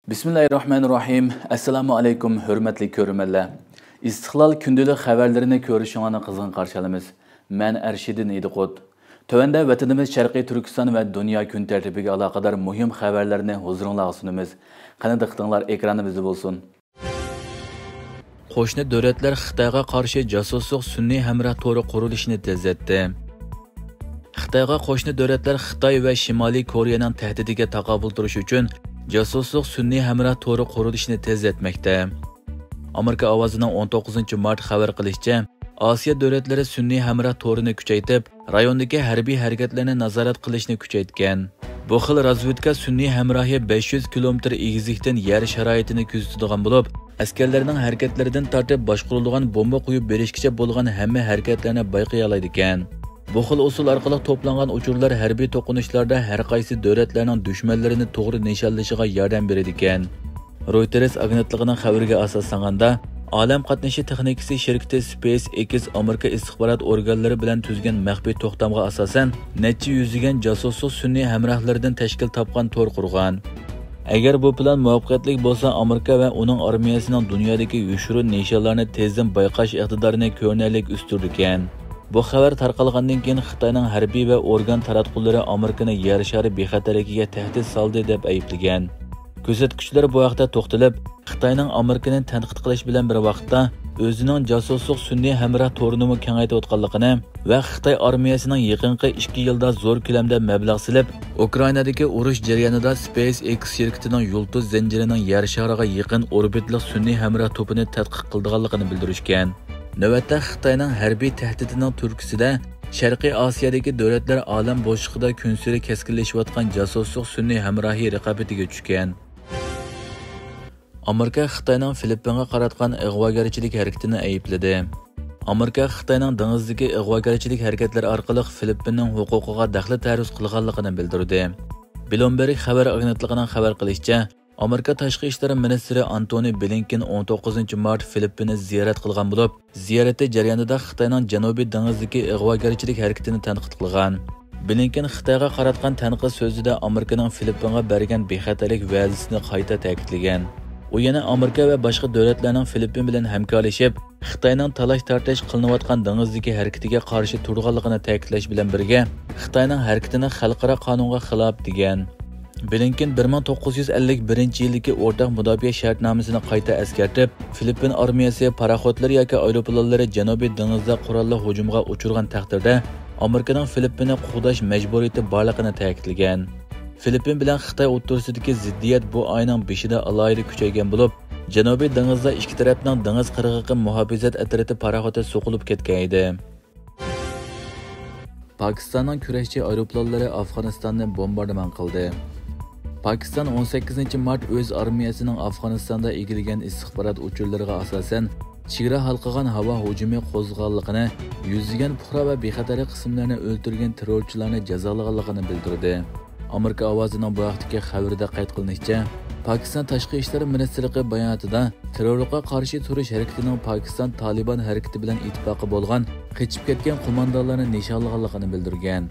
Bismillahirrahmanirrahim. Assalamu alaykum, hurmatli ko'rmanlar. İstiqlal gündəlik xəbərlərini görüşünə qızğın qarşılamız. Mən Ərşidin İdiqot. Tövəndə vətənimiz Şərqi Türkistan və dünya gün tərtibigə əlaqədar mühim xəbərlərini huzurunuza sunumuz. Qani diqqətinizlər ekranımızda olsun. Qo'shni davlatlar Xitoyga qarshi josusluq sun'iy hamroh to'ri qurilishini tezlatdi. Xitoyga qo'shni davlatlar Xitoy va Shimoliy Koreyaning tahdidiga taqobil turish uchun josusluq sun'iy hamroh to'ri qurilishini tezlatmoqda. Amerika ovozining 19 mart xabar qilishicha, Osiyo davlatlari sun'iy hamroh to'rini kuchaytirib, rayondagi harbiy harakatlarni nazorat qilishni kuchaytgan. Bu xil razvedka sun'iy hamrohi 500 kilometr egizlikdan yer sharoitini kuzatadigan bo'lib, askarlarning harakatlaridan tortib boshqarilgan bomba qo'yib berishgacha bo'lgan hamma harakatlarni bayqay oladi ekan. Bu xil usul orqali to'plangan uchurlar harbiy to'qinishlarda har qaysi davlatlarning dushmanlarini to'g'ri nishonlashiga yordam beradi ekan. Reuters agentligining xabariga asoslanganda, olam qatnashi texnikasi shirkati SpaceX Amerika istixborot organlari bilan tuzgan maxfiy to'xtamga asosan necha yuzlagan josuslik sun'iy hamrohlaridan tashkil topgan to'r qurgan. Agar bu plan muvaffaqiyatli bo'lsa, Amerika va uning armiyasining dunyodagi yoshirin nishonlarni tezdan bayqash iqtidorini ko'rinarli o'stirdi ekan. Bu xabar tarqalgandan keyin Xitoyning harbiy va organ taratqullari Amerikani yer shari bexatarligiga tahdid soldi deb ayblagan. Kuzatuvchilar bu haqda to'xtalib, Xitoyning Amerikani tanqid qilish bilan bir vaqtda o'zining josuslik sun'iy hamroh to'rini kengaytirayotganligini va Xitoy armiyasining yaqinqi 2 yilda zo'r ko'lamda mablag' silib, Ukrainadagi urush jarayonida SpaceX shirkatining yulduz zanjirining yer shariga yaqin orbitlik sun'iy hamroh to'pini tadqiq qilganligini bildirishgan. Navbatda Xitoyning harbiy tahdidining turkisida Sharqiy Osiyodagi davlatlar olam bo'shlig'ida kunsiri keskinlashayotgan josuslik sun'iy hamrohi raqobatiga tushgan. Amerika Xitoyning Filippinga qaratgan ig'vogarchilik harakatini aybladi. Amerika Xitoyning dengizdagi ig'vogarchilik harakatlari orqali Filippinning huquqiga daxli taruz qilganligini bildirdi. Bloomberg xabar agentligining xabar qilishicha, Amerika Tashqi ishlar ministri Antony Blinken 19 mart Filippinni ziyorat qilgan bo'lib, ziyarati jarayonida Xitoyning Janubiy dengizdagi ig'vogarchilik harakatini tanqid qilgan. Blinken Xitoyga qaratgan tanqid so'zida Amerikaning Filippinga bergan bexatarlik va'dasini qayta ta'kidlagan. U yana Amerika va boshqa davlatlarning Filippin bilan hamkorlashib, Xitoyning talash-tartish qilinayotgan dengizdagi harakatiga qarshi turganligini ta'kidlash bilan birga, Xitoyning harakatini xalqaro qonunga xilof degan. Blinken 1951-yildagi o'rtaq mudofaa shartnomasini qayta eskartib, Filippin armiyasi paraxodlar yoki aeroplanlari Janubiy dengizda qurolli hujumga uchirgan taqdirda Amerikaning Filippinni qo'g'dash majburiyati borligini ta'kidlagan. Filippin bilan Xitoy o'rtasidagi ziddiyat bu oyning 5-ida alohida kuchaygan bo'lib, Janubiy dengizda ikki tarafning dengiz qirg'og'i muhofazat atrati paraxoti so'qilib ketgan edi. Pokistonning kurashchi aeroplanlari Afg'onistonni bombardimon qildi. Pakiston 18 mart o'z armiyasining Afg'onistonda egillagan istixborot uchurlariga asosan chegara halqagan havo hujumi qo'zg'alganligini, yuzlagan puhra va bexatarlik qismlarini o'ldirgan terrorchilarni jazolaganligini bildirdi. Amerika ovozining bu vaqtdagi xabarida qayd qilinishicha, Pakiston Tashqi ishlar ministrligi bayonotida terrorga qarshi turish harakatining Pakiston Taliban harakati bilan ittifoqi bo'lgan qochib ketgan qo'mondonlarni nishonlaganligini bildirgan.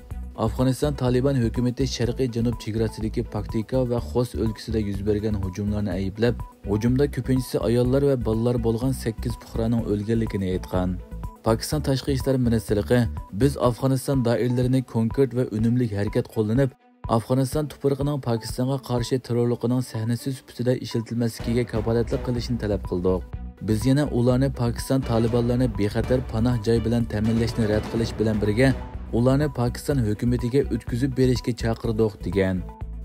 Afg'oniston Taliban hukumati sharqiy janub chegarasidagi Paktika va Xos o'lkasida yuz bergan hujumlarni ayblab, hujumda ko'pinchisi ayollar va bolalar bo'lgan 8 puhraning o'lganligini aytgan. Pakiston Tashqi ishlar ministrligi biz Afg'oniston doiralarini konkret va unumli harakat qo'llanib, Afg'oniston tuprog'ining Pokistonga qarshi terrorligining sahnasi sifatida ishlatilmasligiga kafolatlik qilishni talab qildik. Biz yana ularni Pokiston Talibanlarni bexatar panoh joy bilan ta'minlashni rad qilish bilan birga ularni Pokiston hukumatiga o'tkazib berishga chaqirdik degan.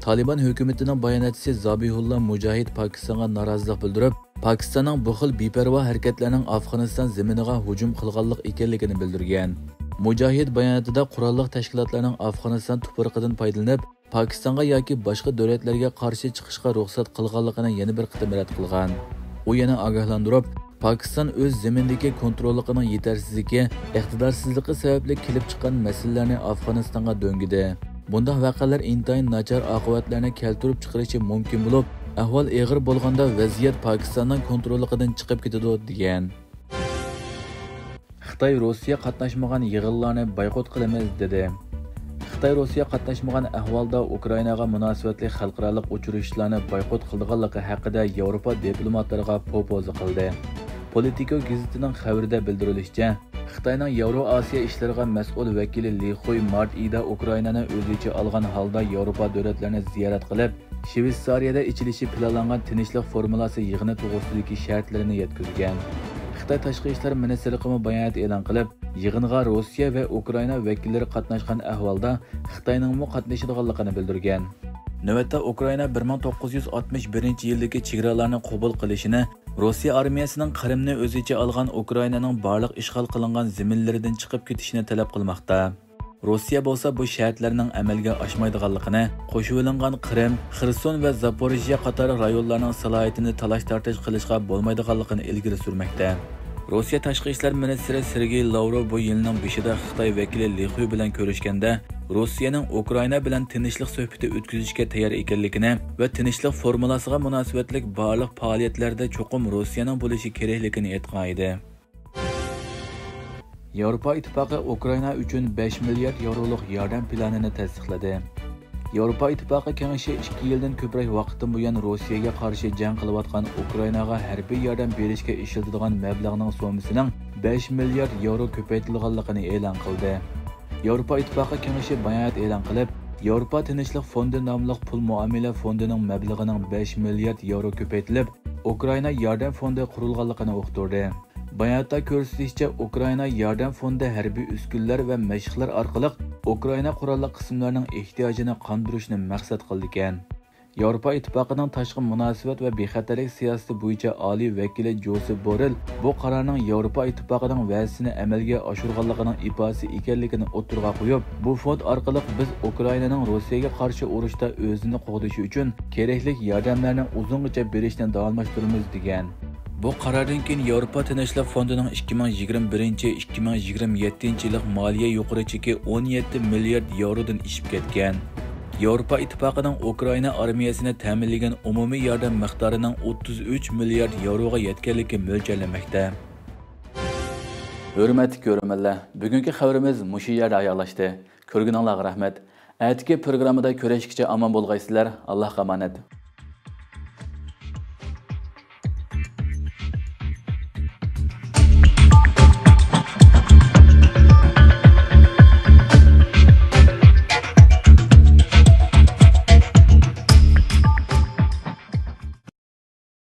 Taliban hukumatining bayonotchisi Zabihullah Mujahid Pokistonga norozilik bildirib, Pokistonning bu xil beparvo harakatlarining Afg'oniston zaminiga hujum qilganlik ekanligini bildirgan. Mujahid bayonotida qurolli tashkilotlarning Afg'oniston tuprog'idan foydalanib, Pokistonga yoki boshqa davlatlarga qarshi chiqishga ruxsat qilganligini yana bir qitim rad qilgan. U yana ogohlantirib, Pokiston o'z zamindagi kontrolligining yetarsizligi, iqtidorsizligi sababli kelib chiqqan masalalarni Afg'onistonga do'ngidi. Bunday voqealar intayin nachar oqibatlarni keltirib chiqarishi mumkin bo'lib, ahvol og'ir bo'lganda vaziyat Pokistonning kontrolligidan chiqib ketadi degan. Xitoy Rossiya qatnashmagan yig'inlarni boykot qilamiz dedi. Xitoy Rossiya qatnashmagan ahvolda Ukrainaga munosabatli xalqaro uchrashuvlarni boykot qilganligi haqida Yevropa diplomatlariga propoza qildi. Politico gazetining xabarida bildirilishicha, Xitoyning Yevroasiyo ishlariga mas'ul vakili Li Xuy mart oyida Ukrainani o'zicha olgan holda Yevropa davlatlarini ziyorat qilib, Shveysariyada ichilishi planlangan tinchlik formulasi yig'ini to'g'risidagi shartlarini yetkazgan. Xitoy tashqi ishlar ministrligi bayonot e'lon qilib, yig'inga Rossiya va Ukraina vakillari qatnashgan ahvolda Xitoyning qatnashadiganligini bildirgan. Navbatda Ukraina 1961-yildagi chegaralarni qabul qilishini, Rossiya armiyasining Qrimni o'zicha olgan Ukrainaning barliq ishg'ol qilingan zaminlaridan chiqib ketishini talab qilmoqda. Rossiya bo'lsa bu shartlarning amalga oshmaydiganligini, qo'shilingan Qrim, Xerson va Zaporijya qator rayonlarning salohiyatini talash-tartish qilishga bo'lmaydiganligini ilgari surmoqda. Rossiya tashqi ishlar ministri Sergey Lavrov bu yilning boshida Xitoy vakili Li Xuy bilan ko'rishganda, Rossiyaning Ukraina bilan tinchlik suhbati o'tkazishga tayyor ekanligini va tinchlik formulasiga munosabatlik barliq faoliyatlarda cho'qim Rossiyaning bo'lishi kerakligini aytgan edi. Yevropa Ittifoqi Ukraina uchun 5 milliard yevroluk yordam planini tasdiqladi. Yevropa Ittifoqi Kengashi 2 yildan ko'proq vaqtdan buyon Rossiyaga qarshi jang qilayotgan Ukrainaga harbiy yordam berishga ishlatiladigan mablag'ning so'misining 5 milliard yevro ko'paytirilganligini e'lon qildi. Yevropa Ittifoqi Kengashi bayonot e'lon qilib, Yevropa Tinchlik Fondi nomli pul muomala fondining mablag'ining 5 milliard yevro ko'paytirilib, Ukraina yordam fondi qurilganligini uqtirdi. Bayonotda ko'rsatilishicha, Ukraina yordam fondi harbiy uskunlar va mashqlar orqali Ukraina qurolli qismlarining ehtiyojini qondirishni maqsad qildi ekan. Yevropa Ittifoqining tashqi munosabat va bexatarlik siyosati bo'yicha oliy vakili Josep Borrell bu qarorning Yevropa Ittifoqining va'dasini amalga oshirganligining ifodasi ekanligini o'tirg'a qo'yib, bu fond orqali biz Ukrainaning Rossiyaga qarshi urushda o'zini qo'g'dashi uchun kerakli yordamlarni uzungacha berishni davomlashtiramiz degan. Bu qarordan keyin Yevropa Tinchlik Fondining 2021-2027 yillik moliya yuqori cheki 17 milliard yevrodan oshib ketgan. Yevropa Ittifoqining Ukraina armiyasini ta'minlagan umumiy yordam miqdorining 33 milliard yevroga yetganligi mo'ljallanmoqda. Hurmatli ko'ruvchilar, bugungi xabarimiz mushu yerda oyoqlashdi. Ko'rganingizga rahmat. Atigi programmada ko'rishguncha omon bo'lgaysizlar. Allohga omonat.